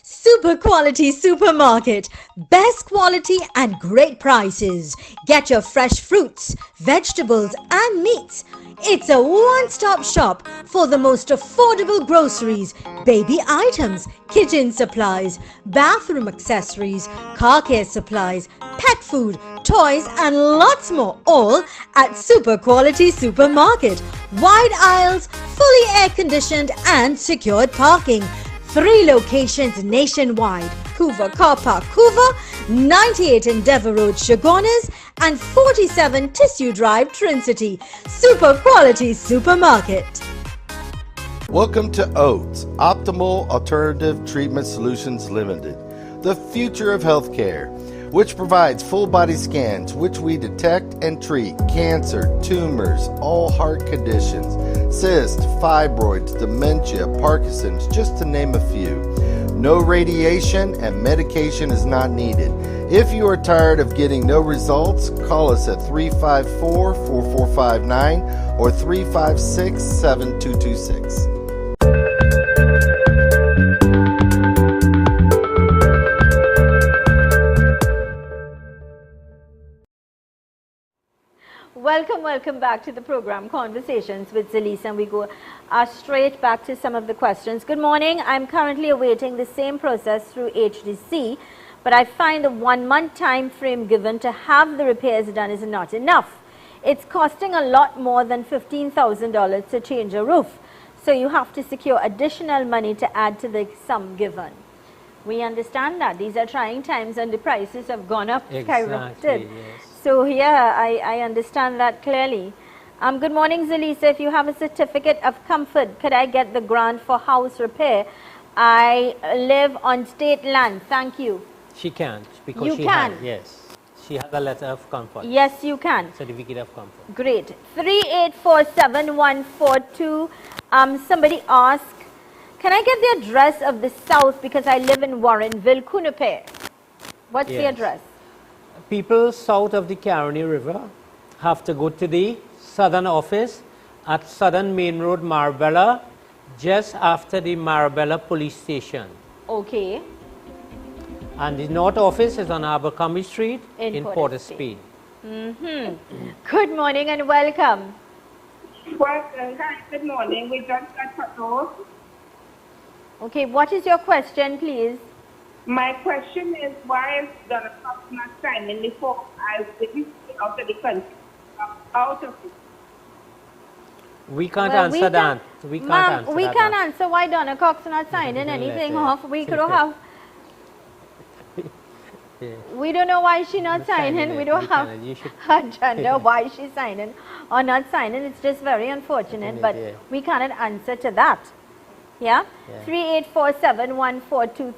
Super quality supermarket. Best quality and great prices. Get your fresh fruits, vegetables and meats. It's a one-stop shop for the most affordable groceries, baby items, kitchen supplies, bathroom accessories, car care supplies, pet food, toys and lots more, all at Super Quality Supermarket. Wide aisles, fully air-conditioned and secured parking. 3 locations nationwide: Hoover Car Park, Hoover, 98 Endeavour Road, Shogunas, and 47 Tissue Drive, Trincity. Super Quality Supermarket. Welcome to OATS, Optimal Alternative Treatment Solutions Limited, the future of healthcare, which provides full body scans, which we detect and treat cancer, tumors, all heart conditions, cysts, fibroids, dementia, Parkinson's, just to name a few. No radiation and medication is not needed. If you are tired of getting no results, call us at 354-4459 or 356-7226. Welcome back to the program Conversations with Zelisa, and we go straight back to some of the questions. Good morning. I'm currently awaiting the same process through HDC, but I find the 1 month time frame given to have the repairs done is not enough. It's costing a lot more than $15,000 to change a roof, so you have to secure additional money to add to the sum given. We understand that these are trying times and the prices have gone up, skyrocketed. Yes. So yeah, I understand that clearly. Good morning, Zelisa. If you have a certificate of comfort, could I get the grant for house repair? I live on state land. Thank you. She can't because You she can. has, yes. She has a letter of comfort. Yes, you can. Certificate of comfort. Great. 3847-142. Somebody asked, can I get the address of the south because I live in Warrenville, Kunupe? What's the Yes. address? People south of the Caroni River have to go to the southern office at Southern Main Road, Marbella, just after the Marbella police station. Okay. And the north office is on Abercrombie Street in Port of Spain. Good morning and welcome. Well, hi, good morning. We just got cut off. Okay, what is your question, please? My question is, why is Donna Cox not signing the form as the history out of the country? Out of it. We can't Well, answer that. We can't answer we that. can't answer why Donna Cox not signing anything off. We could have. We don't know why she's not signing. We don't have agenda why she's signing or not signing. It's just very unfortunate, but we cannot answer to that. Yeah? 3847-142,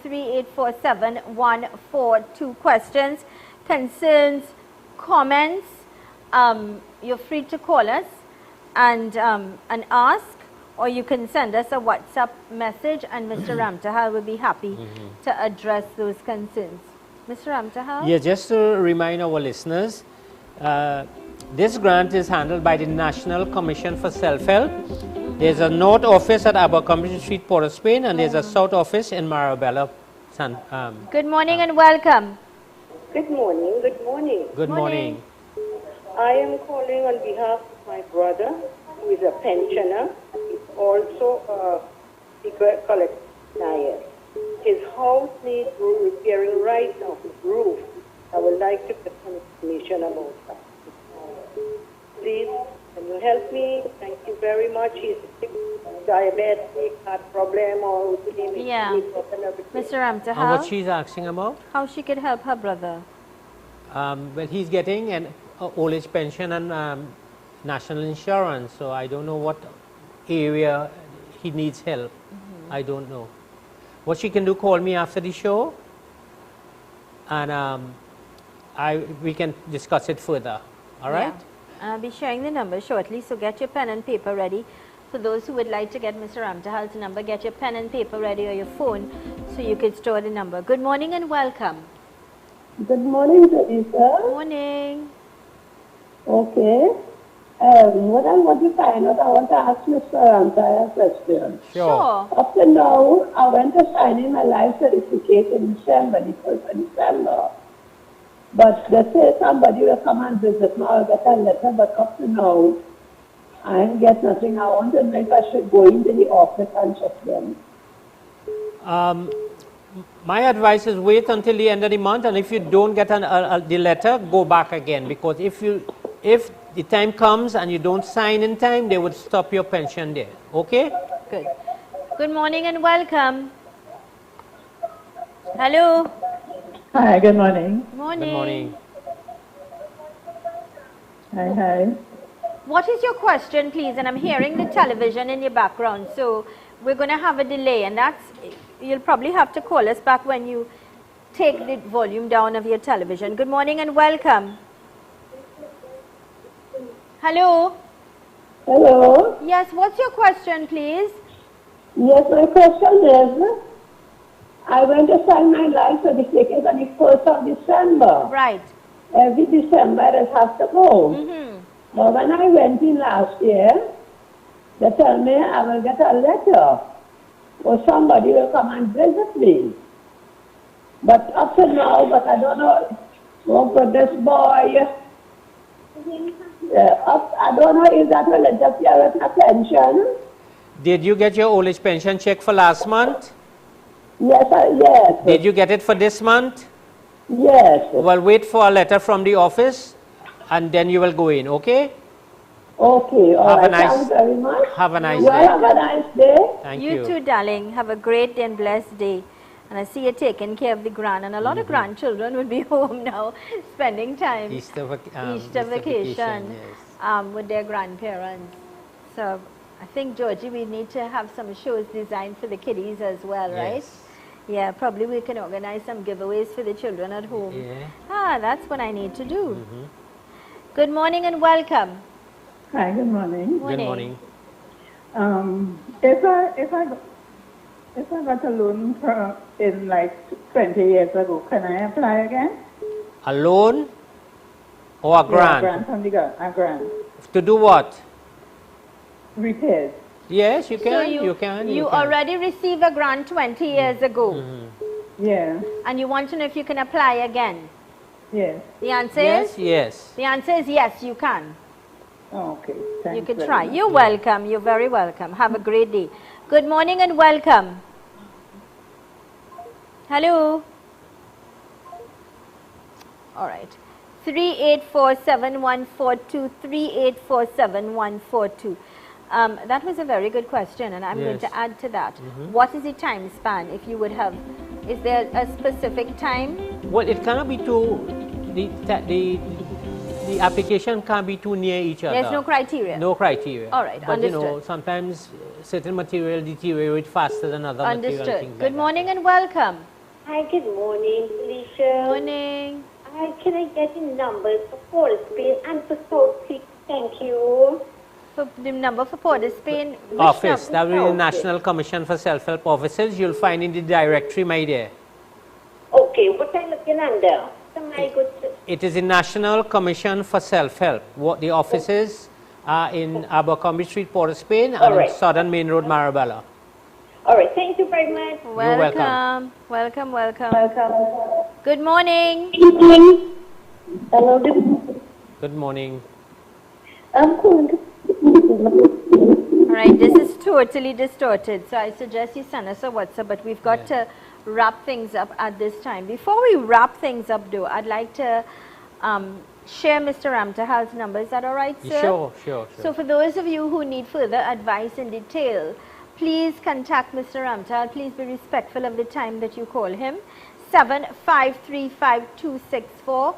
3847-142 questions, concerns, comments. You're free to call us and ask, or you can send us a WhatsApp message and Mr. Ramtahal will be happy to address those concerns. Mr. Ramtahal? Yeah, just to remind our listeners, this grant is handled by the National Commission for Self-Help. There's a north office at Abercrombie Street, Port of Spain, and there's a south office in Marabella. Good morning and welcome. Good morning. Good morning. Good morning. I am calling on behalf of my brother, who is a pensioner. He's also a secret collector. His house needs repairing right now, his roof. I would like to get some information about that. Please, can you help me? Thank you very much. He's diabetic, heart problem, or Yeah. Mr. Ramtahal? And what she's asking about? How she could help her brother? Well, he's getting an old age pension and national insurance, so I don't know what area he needs help. I don't know. What she can do, call me after the show, and we can discuss it further. All right? Yeah. I'll be sharing the number shortly, so get your pen and paper ready. For those who would like to get Mr. Ramtahal's number, get your pen and paper ready or your phone so you can store the number. Good morning and welcome. Good morning, Zelisa. Morning. Okay. What I want to find out, I want to ask Mr. Ramtahal a question. Sure. Up to now, I went to sign in my life certificate in December, the 1st of December. But they say somebody will come and visit me, I'll get a letter, but up to now, I ain't get nothing. I want to know if I should go into the office and check them. My advice is wait until the end of the month, and if you don't get the letter, go back again, because if the time comes and you don't sign in time, they would stop your pension there. Okay? Good. Good morning and welcome. Hello. Hi, good morning. Morning. Good morning. Hi. What is your question, please? And I'm hearing the television in your background, so we're going to have a delay, and you'll probably have to call us back when you take the volume down of your television. Good morning and welcome. Hello. Hello. Yes, what's your question, please? Yes, my question is, I went to sign my life certificate on the 1st of December. Right. Every December I have to go. But when I went in last year, they tell me I will get a letter or somebody will come and visit me. But up to now, but I don't know. Oh, but this boy, I don't know if that will interfere with my pension. Did you get your old age pension check for last month? Yes, yes. Did you get it for this month? Yes. Well, wait for a letter from the office and then you will go in, okay? Okay, all right. Thanks very much. Have a nice You day. have a nice day. Thank You too, darling. Have a great and blessed day. And I see you're taking care of the grand, and a lot of grandchildren will be home now, spending time Easter vacation yes. With their grandparents. So I think, Georgie, we need to have some shows designed for the kiddies as well, right? Yes. Yeah, probably we can organize some giveaways for the children at home. Yeah. That's what I need to do. Good morning and welcome. Hi, good morning. Good morning. If I got a loan in like 20 years ago, can I apply again? A loan or a grant? Yeah, a grant from the government. A grant. To do what? Repairs. Yes, you can. So you can. You already received a grant 20 years ago. Yeah. And you want to know if you can apply again? Yes. The answer Yes, is? yes. The answer is yes, you can. Oh, okay. Thanks You can very try. much. You're welcome. You're very welcome. Have a great day. Good morning and welcome. Hello. All right. 3847-142, 3847-142. That was a very good question, and I'm going to add to that. What is the time span, if you would have? Is there a specific time? Well, it cannot be too, the application can't be too near each other. There's no criteria? No criteria. All right, but understood. you know, sometimes certain material deteriorate faster than other material. Understood. Good morning and welcome. Hi, good morning, Felicia. Morning. Hi, can I get the numbers for Port Spain and for South Creek? Thank you. For the number for Port Spain Office, that will be the National Commission for Self-Help Offices. You'll find in the directory, my dear. Okay, what am I looking under? It is the National Commission for Self-Help. What the offices are in Abercrombie Street, Port of Spain, and in Southern Main Road, Marabella. All right, thank you very much. Welcome. Welcome, welcome. Good morning. Hello, Good morning. I'm calling. All right, this is totally distorted, so I suggest you send us a WhatsApp, but we've got to wrap things up at this time. Before we wrap things up, though, I'd like to share Mr. Ramtahal's number. Is that all right, sir? Sure. So for those of you who need further advice in detail, please contact Mr. Ramtahal. Please be respectful of the time that you call him. 7535264,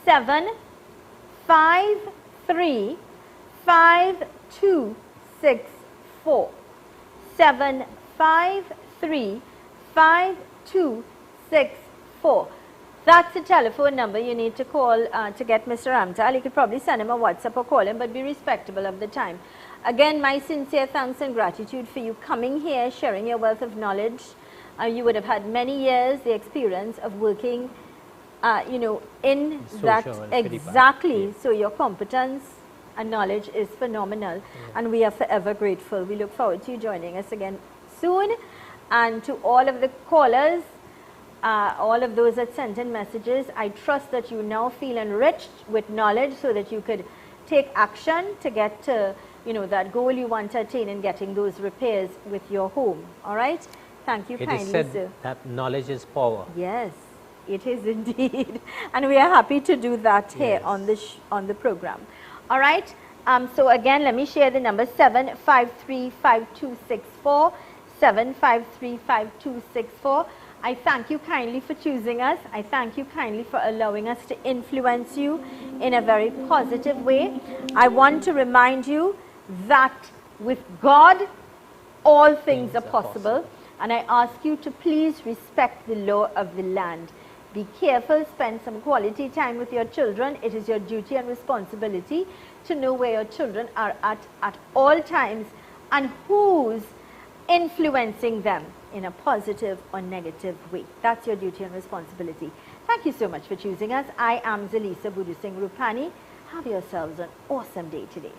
7535264, 7535264. That's the telephone number you need to call to get Mr. Ramtahal. You could probably send him a WhatsApp or call him, but be respectable of the time. Again, my sincere thanks and gratitude for you coming here, sharing your wealth of knowledge. You would have had many years the experience of working, in that exactly. So your competence and knowledge is phenomenal, and we are forever grateful. We look forward to you joining us again soon. And to all of the callers, all of those that sent in messages, I trust that you now feel enriched with knowledge so that you could take action to get to that goal you want to attain in getting those repairs with your home. All right? Thank you kindly, It is said sir. that knowledge is power. Yes, it is indeed. And we are happy to do that here on the program. All right? So again, let me share the number, 7535264, 7535264. I thank you kindly for choosing us. I thank you kindly for allowing us to influence you in a very positive way. I want to remind you that with God, all things are possible. And I ask you to please respect the law of the land. Be careful, spend some quality time with your children. It is your duty and responsibility to know where your children are at all times and who's influencing them. in a positive or negative way. That's your duty and responsibility. Thank you so much for choosing us. I am Zelisa Budu Singh Rupani. Have yourselves an awesome day today.